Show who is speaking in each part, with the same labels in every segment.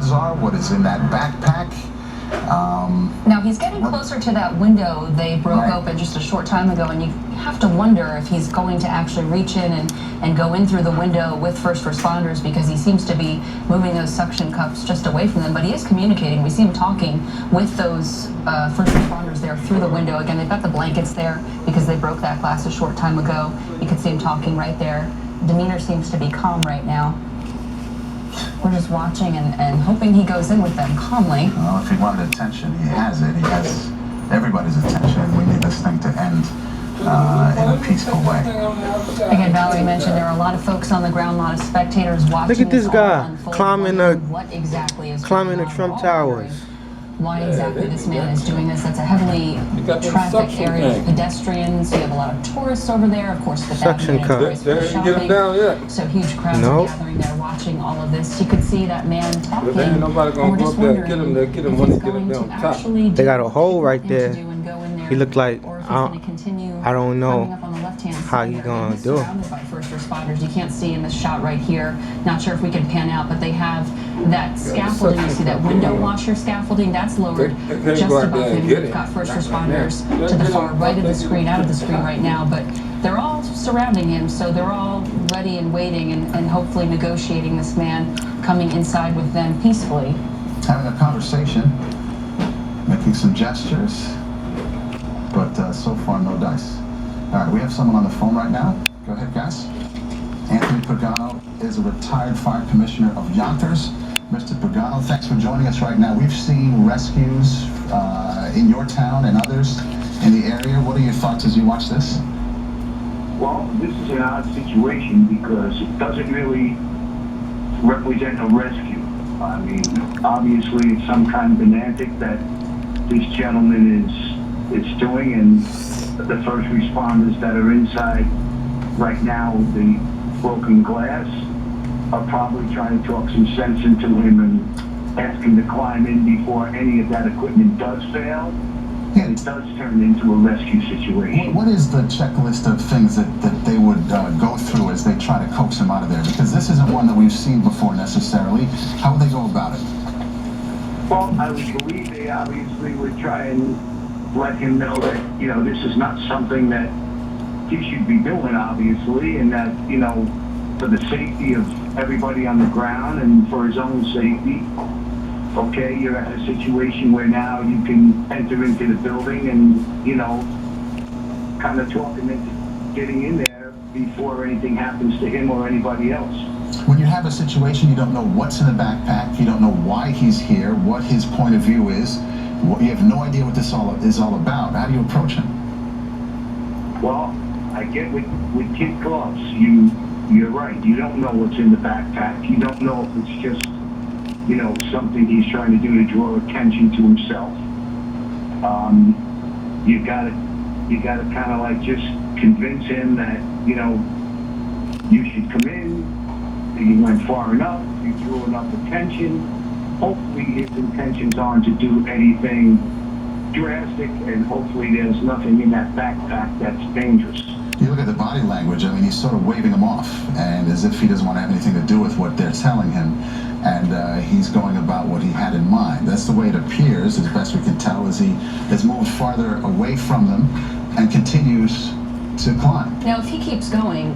Speaker 1: drugs are, what is in that backpack.
Speaker 2: Now he's getting closer to that window they broke open just a short time ago, and you have to wonder if he's going to actually reach in and go in through the window with first responders, because he seems to be moving those suction cups just away from them, but he is communicating. We see him talking with those first responders there through the window. Again, they've got the blankets there because they broke that glass a short time ago. You can see him talking right there. Demeanor seems to be calm right now. We're just watching and hoping he goes in with them calmly.
Speaker 1: Well, if he wanted attention, he has it. He has everybody's attention. We need this thing to end in a peaceful way.
Speaker 2: Again, Valerie mentioned there are a lot of folks on the ground, a lot of spectators watching.
Speaker 3: Look at this guy
Speaker 2: climbing the
Speaker 3: Trump Towers.
Speaker 2: Why exactly this man is doing this? That's a heavily trafficked area of pedestrians. You have a lot of tourists over there, of course. The
Speaker 3: suction cup.
Speaker 2: So huge crowds are gathering there, watching all of this. You could see that man talking.
Speaker 4: But ain't nobody gonna go up there and get him when he get up there on top.
Speaker 3: They got a hole right there. He looked like I don't know how he's gonna do it.
Speaker 2: Surrounded by first responders. You can't see in this shot right here. Not sure if we can pan out, but they have that scaffolding. You see that window washer scaffolding that's lowered just above him. We've got first responders to the far right of the screen, out of the screen right now, but they're all surrounding him, so they're all ready and waiting and hopefully negotiating this man coming inside with them peacefully.
Speaker 1: Having a conversation, making some gestures, but so far no dice. All right, we have someone on the phone right now. Go ahead, guys. Anthony Pagano is a retired fire commissioner of Yonkers. Mr. Pagano, thanks for joining us right now. We've seen rescues in your town and others in the area. What are your thoughts as you watch this?
Speaker 5: Well, this is an odd situation because it doesn't really represent a rescue. I mean, obviously it's some kind of an antic that this gentleman is doing, and the first responders that are inside right now with the broken glass are probably trying to talk some sense into him and ask him to climb in before any of that equipment does fail. And it does turn into a rescue situation.
Speaker 1: What is the checklist of things that they would go through as they try to coax him out of there? Because this isn't one that we've seen before necessarily. How would they go about it?
Speaker 5: Well, I would believe they obviously would try and let him know that, you know, this is not something that he should be doing, obviously, and that, you know, for the safety of everybody on the ground and for his own safety, okay, you're at a situation where now you can enter into the building and, you know, kind of talk him into getting in there before anything happens to him or anybody else.
Speaker 1: When you have a situation, you don't know what's in the backpack, you don't know why he's here, what his point of view is, you have no idea what this is all about. How do you approach him?
Speaker 5: Well, I get with kid gloves, you're right. You don't know what's in the backpack. You don't know if it's just, you know, something he's trying to do to draw attention to himself. You gotta kind of like just convince him that, you know, you should come in. You went far enough. You drew enough attention. Hopefully his intentions aren't to do anything drastic, and hopefully there's nothing in that backpack that's dangerous.
Speaker 1: You look at the body language, I mean, he's sort of waving them off, and as if he doesn't want to have anything to do with what they're telling him, and he's going about what he had in mind. That's the way it appears, as best we can tell, as he has moved farther away from them and continues to climb.
Speaker 2: Now, if he keeps going,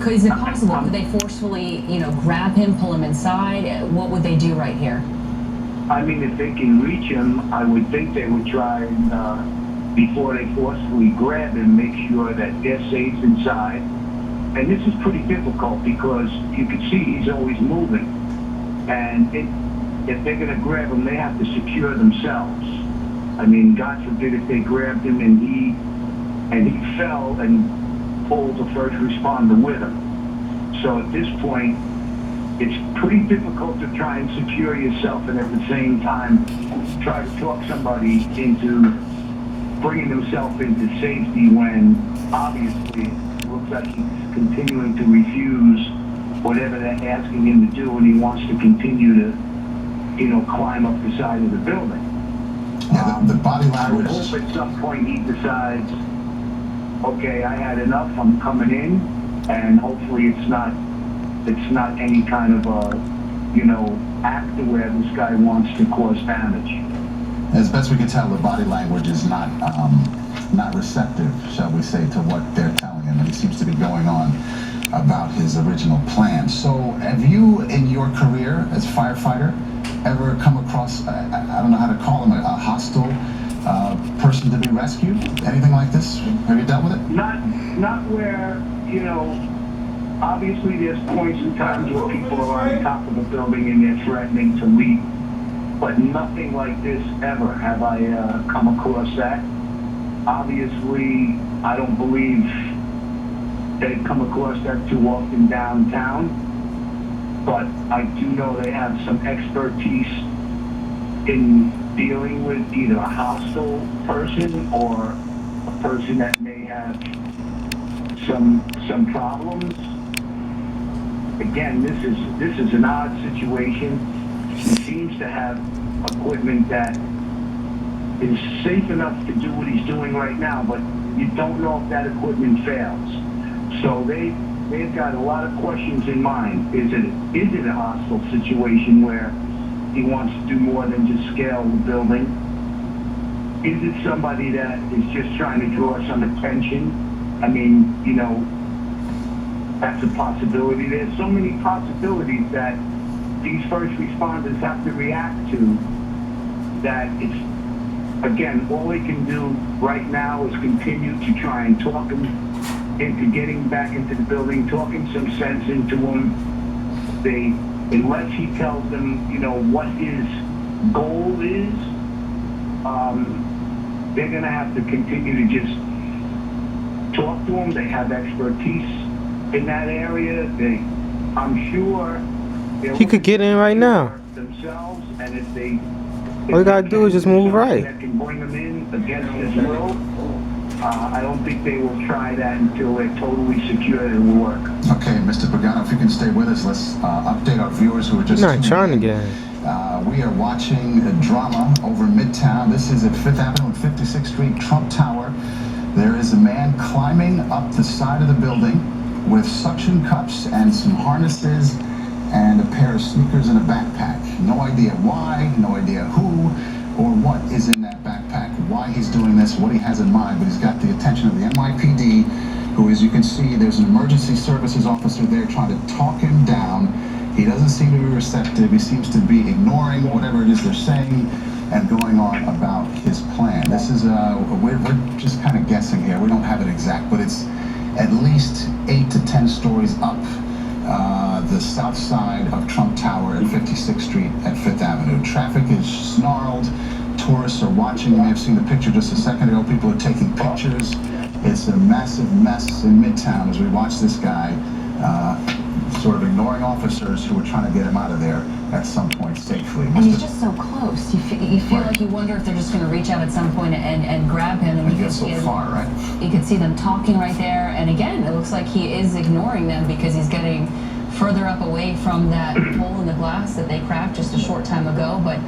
Speaker 2: is it possible, could they forcefully, you know, grab him, pull him inside? What would they do right here?
Speaker 5: I mean, if they can reach him, I would think they would try and, before they forcefully grab him, make sure that they're safe inside. And this is pretty difficult because you can see he's always moving. And if they're going to grab him, they have to secure themselves. I mean, God forbid if they grabbed him and he fell and pulled the first responder with him. So at this point, it's pretty difficult to try and secure yourself and at the same time try to talk somebody into bringing himself into safety when obviously it looks like he's continuing to refuse whatever they're asking him to do, and he wants to continue to, you know, climb up the side of the building.
Speaker 1: Yeah, the body language.
Speaker 5: I hope at some point he decides, okay, I had enough, I'm coming in, and hopefully it's not any kind of a, you know, act where this guy wants to cause damage.
Speaker 1: As best we can tell, the body language is not receptive, shall we say, to what they're telling him, and he seems to be going on about his original plan. So, have you, in your career as firefighter, ever come across, I don't know how to call him, a hostile person to be rescued? Anything like this? Have you dealt with it?
Speaker 5: Not where, you know, obviously there's points and times where people are on top of a building and they're threatening to leave, but nothing like this ever have I come across that. Obviously, I don't believe they've come across that too often downtown, but I do know they have some expertise in dealing with either a hostile person or a person that may have some problems. Again, this is an odd situation. He seems to have equipment that is safe enough to do what he's doing right now, but you don't know if that equipment fails. So they've got a lot of questions in mind. Is it a hostile situation where he wants to do more than just scale the building? Is it somebody that is just trying to draw some attention? I mean, you know, that's a possibility. There's so many possibilities that these first responders have to react to that it's, again, all they can do right now is continue to try and talk him into getting back into the building, talking some sense into him. Unless he tells them, you know, what his goal is, they're going to have to continue to just talk to him. They have expertise in that area. I'm sure
Speaker 3: he could get in right now.
Speaker 5: Themselves, and if they
Speaker 3: all you gotta do is just move right.
Speaker 5: That can bring them in against his will. I don't think they will try that until they're totally secured and will work.
Speaker 1: Okay, Mr. Pagano, if you can stay with us, let's update our viewers who are just
Speaker 3: not trying to get in.
Speaker 1: We are watching a drama over Midtown. This is at 5th Avenue and 56th Street, Trump Tower. There is a man climbing up the side of the building with suction cups and some harnesses and a pair of sneakers and a backpack. No idea why, no idea who or what is in that backpack, why he's doing this, what he has in mind, but he's got the attention of the NYPD, who, as you can see, there's an emergency services officer there trying to talk him down. He doesn't seem to be receptive. He seems to be ignoring whatever it is they're saying and going on about his plan. This is, we're just kind of guessing here. We don't have it exact, but it's at least 8 to 10 stories up the south side of Trump Tower at 56th Street at 5th Avenue. Traffic is snarled. Tourists are watching. You may have seen the picture just a second ago. People are taking pictures. It's a massive mess in Midtown as we watch this guy sort of ignoring officers who are trying to get him out of there at some point safely.
Speaker 2: And he's just so close. You feel like you wonder if they're just going to reach out at some point and grab him. And
Speaker 1: you get so far, right?
Speaker 2: You can see them talking right there. And again, it looks like he is ignoring them because he's getting further up away from that hole in the glass that they cracked just a short time ago. But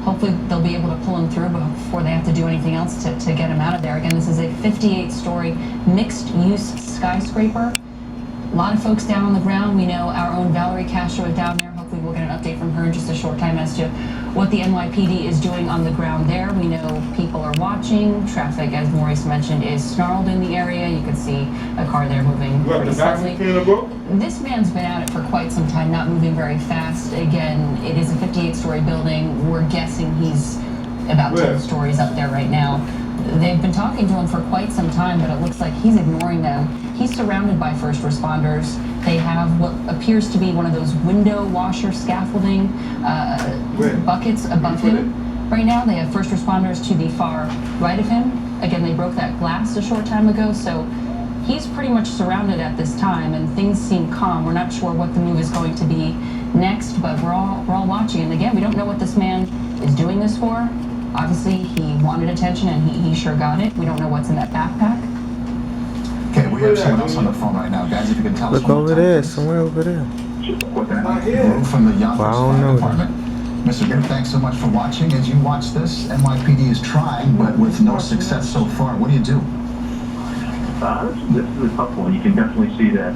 Speaker 2: hopefully they'll be able to pull him through before they have to do anything else to get him out of there. Again, this is a 58-story mixed-use skyscraper. A lot of folks down on the ground. We know our own Valerie Castro is down there. Hopefully we'll get an update from her in just a short time as to what the NYPD is doing on the ground there. We know people are watching. Traffic, as Maurice mentioned, is snarled in the area. You can see a car there moving pretty slowly. This man's been at it for quite some time, not moving very fast. Again, it is a 58-story building. We're guessing he's about 10 stories up there right now. They've been talking to him for quite some time, but it looks like he's ignoring them. He's surrounded by first responders. They have what appears to be one of those window washer scaffolding buckets above him. Right now, they have first responders to the far right of him. Again, they broke that glass a short time ago, so he's pretty much surrounded at this time, and things seem calm. We're not sure what the move is going to be next, but we're all watching. And again, we don't know what this man is doing this for. Obviously, he wanted attention, and he sure got it. We don't know what's in that backpack.
Speaker 1: Okay, we have someone else on the phone right now. Guys, if you can tell us.
Speaker 3: Look over there, somewhere over there.
Speaker 1: From the Yonkers Fire
Speaker 3: know
Speaker 1: Department. Mr. Grimm, thanks so much for watching. As you watch this, NYPD is trying, but with no success so far. What do you do?
Speaker 6: This is a tough one. You can definitely see that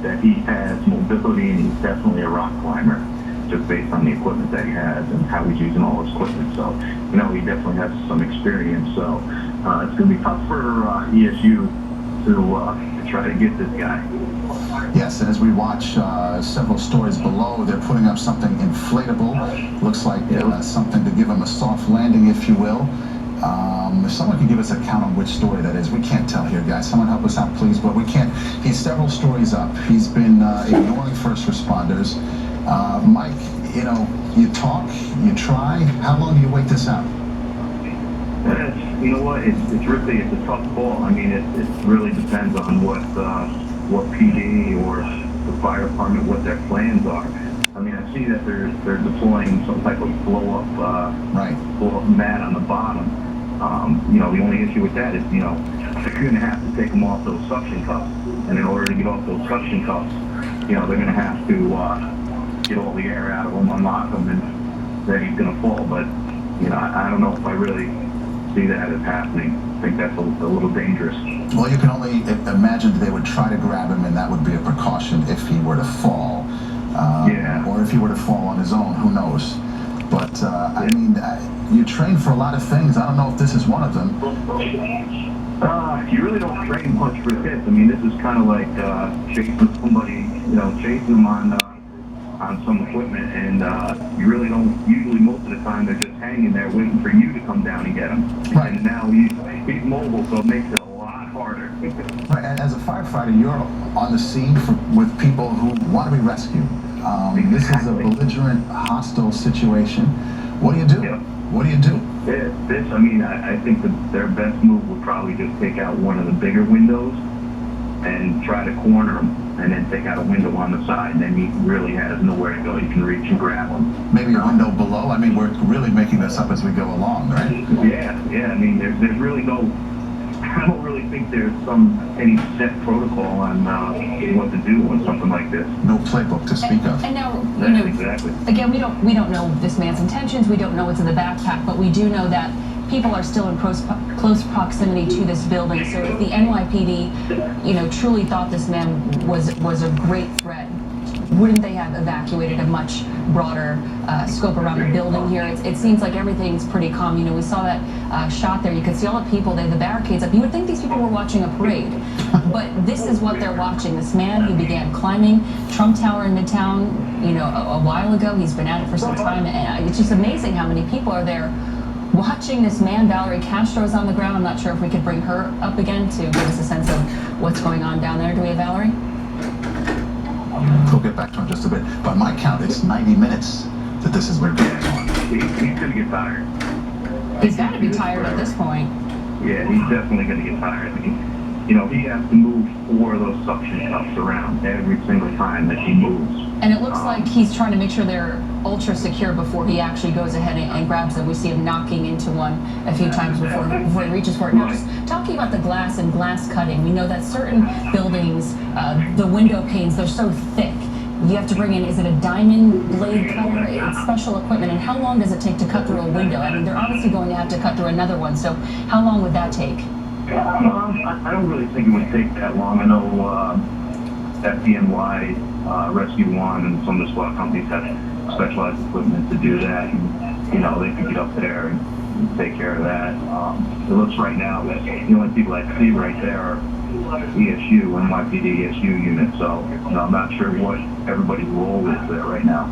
Speaker 6: that he has mobility and he's definitely a rock climber. just based on the equipment that he has and how he's using all his equipment. So, you know, he definitely has some experience. So it's going to be tough for ESU to try to get this guy.
Speaker 1: Yes, and as we watch several stories below, they're putting up something inflatable. Looks like something to give him a soft landing, if you will. If someone can give us a count on which story that is, we can't tell here, guys. Someone help us out, please. But we can't. He's several stories up. He's been ignoring first responders. Mike, you know, you talk, you try. How long do you wait this out?
Speaker 6: You know what? It's really a tough call. I mean, it really depends on what PD or the fire department, what their plans are. I mean, I see that they're deploying some type of blow up mat on the bottom. You know, the only issue with that is, you know, they're going to have to take them off those suction cups, and in order to get off those suction cups, you know, they're going to have to get all the air out of them, unlock them, and then he's going to fall. But you know, I don't know if I really see that as happening. I think that's a little dangerous.
Speaker 1: Well, you can only imagine that they would try to grab him, and that would be a precaution if he were to fall. Or if he were to fall on his own, who knows? But, I mean, you train for a lot of things. I don't know if this is one of them.
Speaker 6: You really don't train much for this. I mean, this is kind of like chasing somebody, you know, chasing them on some equipment, and you really don't, usually most of the time they're just hanging there waiting for you to come down and get him. Right. And now he's mobile, so it makes it a lot harder.
Speaker 1: Right, and as a firefighter, you're on the scene with people who want to be rescued. This is a belligerent, hostile situation. What do you do? What do you do?
Speaker 6: I mean, I think that their best move would probably just take out one of the bigger windows and try to corner him, and then take out a window on the side, and then he really has nowhere to go. You can reach and grab him.
Speaker 1: Maybe a window below? I mean, we're really making this up as we go along, right?
Speaker 6: Yeah. I mean, there's really no, I don't really think there's any set protocol on what to do with something like this.
Speaker 1: No playbook to speak of.
Speaker 2: And now, you know,
Speaker 6: exactly.
Speaker 2: Again, we don't know this man's intentions. We don't know what's in the backpack, but we do know that people are still in close proximity to this building. So if the NYPD, you know, truly thought this man was a great threat, wouldn't they have evacuated a much broader scope around the building here? It seems like everything's pretty calm. You know, we saw that shot there. You could see all the people, they have the barricades up. You would think these people were watching a parade, but this is what they're watching. This man who began climbing Trump Tower in Midtown, you know, a while ago. He's been at it for some time, and it's just amazing how many people are there watching this man. Valerie Castro's on the ground. I'm not sure if we could bring her up again to give us a sense of what's going on down there. Do we have Valerie?
Speaker 1: We'll get back to him in just a bit. By my count, it's 90 minutes that this has been going on.
Speaker 6: He's going to get tired.
Speaker 2: He's got to be tired at this point.
Speaker 6: Yeah, he's definitely going to get tired. I mean, you know, he has to move 4 of those suction cups around every single time that he moves.
Speaker 2: And it looks like he's trying to make sure they're ultra secure before he actually goes ahead and grabs them. We see him knocking into one a few times before he reaches for it. Now, just talking about the glass and glass cutting, we know that certain buildings, the window panes, they're so thick. You have to bring in, is it a diamond blade cutter? It's special equipment. And how long does it take to cut through a window? I mean, they're obviously going to have to cut through another one. So how long would that take?
Speaker 6: I don't really think it would take that long. I know FDNY, Rescue One, and some of the SWAT companies have specialized equipment to do that. And, you know, they can get up there and take care of that. It looks right now that the only people I see right there are ESU, NYPD ESU unit. So, you know, I'm not sure what everybody's role is there right now.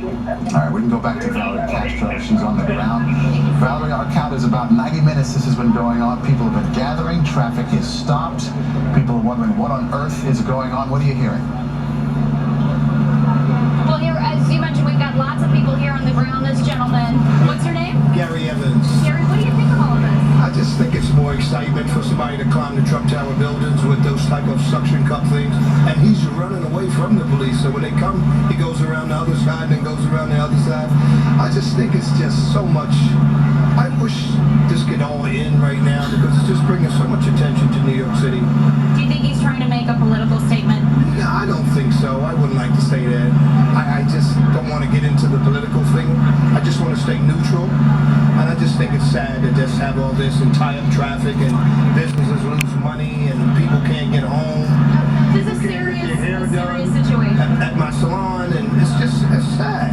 Speaker 1: All right, we can go back to Valerie Castro. She's on the ground. Valerie, our count is about 90 minutes this has been going on. People have been gathering. Traffic is stopped. People are wondering what on earth is going on. What are you hearing?
Speaker 7: Well, here, as you mentioned, we've got lots of people here on the ground. This gentleman, what's your name?
Speaker 8: Gary Evans.
Speaker 7: Gary, what do you think of all of this?
Speaker 8: I just think it's more excitement for somebody to climb the Trump Tower buildings with those type of suction cup things. And he's running away from the police. So when they come, he goes around the other side and then goes around the other side. I just think it's just so much. I wish this could all end right now because it's just bringing so much attention to New York City.
Speaker 7: Do you think he's trying to make a political statement?
Speaker 8: No, I don't think so. I wouldn't like to say that. I just don't want to get into the political thing. I just want to stay neutral. And I just think it's sad to just have all this and tie up traffic and businesses lose money and people can't get home.
Speaker 7: is a serious situation.
Speaker 8: At my salon, and it's sad.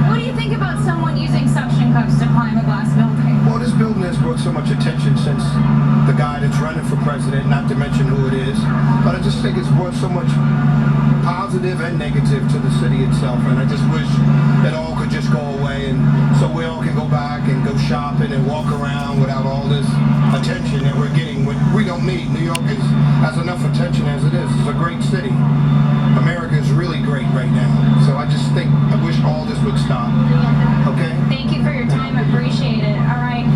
Speaker 7: What do you think about someone using suction cups to climb a glass building?
Speaker 8: Well, this building has brought so much attention since the guy that's running for president, not to mention who it is. But I just think it's brought so much positive and negative to the city itself, and I just wish that all could just go away, and so we all can go back and go shopping and walk around without all this attention that we're getting. We don't need. New York has enough attention as it is. It's a great city. America is really great right now. So I just think, I wish all this would stop. Okay?
Speaker 7: Thank you for your time. Appreciate it. All right.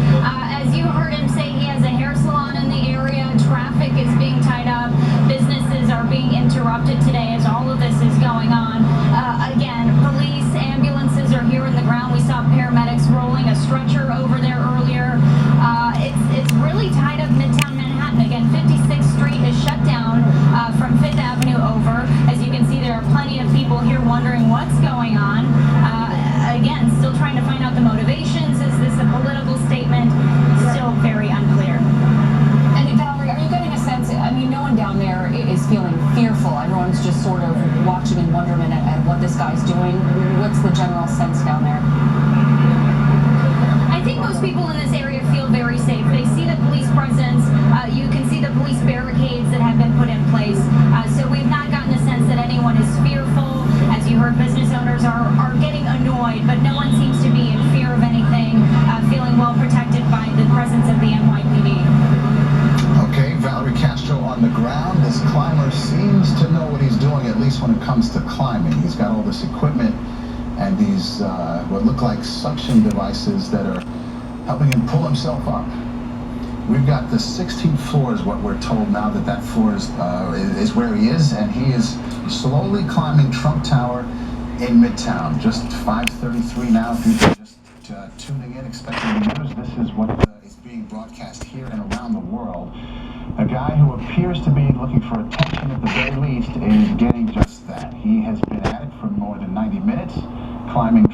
Speaker 7: As you heard him say, he has a hair salon in the area. Traffic is being tied up. Businesses are being interrupted today as all of this is going on. Again, police, ambulances are here in the ground. We saw paramedics rolling a stretcher over there earlier. It's really tied up Midtown Manhattan. Again, 56th Street is shut down from 5th Avenue over. As you can see, there are plenty of people here wondering what's going on. Again, still trying to find out the motivations. Is this a political statement? Still very unclear.
Speaker 2: And Valerie, are you getting a sense, I mean, no one down there is feeling fearful. Everyone's just sort of watching in wonderment at what this guy's doing. What's the general sense down there?
Speaker 7: I think most people in this area feel very safe. They see the police presence. You can see the police barricades that have been put in place. So we've not gotten a sense that anyone is fearful. As you heard, business owners are getting annoyed, but no one seems to be in fear of anything, feeling well protected by the presence of the NYPD.
Speaker 1: Okay, Valerie Castro on the ground. This climber seems to know what he's doing, at least when it comes to climbing. He's got all this equipment and these what look like suction devices that are helping him pull himself up. We've got the 16th floor is what we're told now, that floor is where he is, and he is slowly climbing Trump Tower in Midtown. Just 5:33 now. People are just tuning in, expecting the news. This is what is being broadcast here and around the world. A guy who appears to be looking for attention at the very least is getting just that. He has been at it for more than 90 minutes, climbing